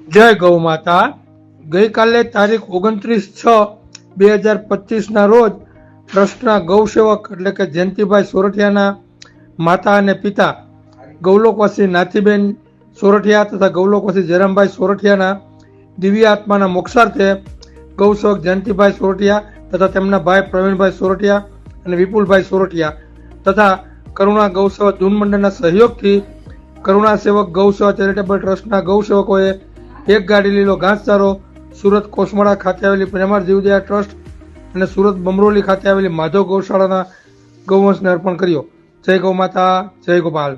જય ગૌ માતા। ગઈકાલે તારીખ 29/6/2025 રોજ ટ્રસ્ટના ગૌસેવક એટલે કે જયંતિભાઈ સોરઠિયાના માતા અને પિતા ગૌલોકવાસી નાથીબેન સોરઠિયા તથા ગૌલોકવાસી જયરામભાઈ સોરઠિયાના દિવ્ય આત્માના મોક્ષાર્થે ગૌસેવક જયંતિભાઈ સોરઠિયા તથા તેમના ભાઈ પ્રવીણભાઈ સોરઠિયા અને વિપુલભાઈ સોરઠિયા તથા કરુણા ગૌસેવા જૂન મંડળના સહયોગથી કરુણા સેવક ગૌસેવા ચેરિટેબલ ટ્રસ્ટના ગૌસેવકોએ એક ગાડી લીલો ઘાસચારો સુરત કોસમાળા ખાતે આવેલી પ્રેમાર જીવદયા ટ્રસ્ટ અને સુરત બમરોલી ખાતે આવેલી માધવ ગૌશાળાના ગૌવંશને અર્પણ કર્યો। જય ગૌ માતા, જય ગોપાલ।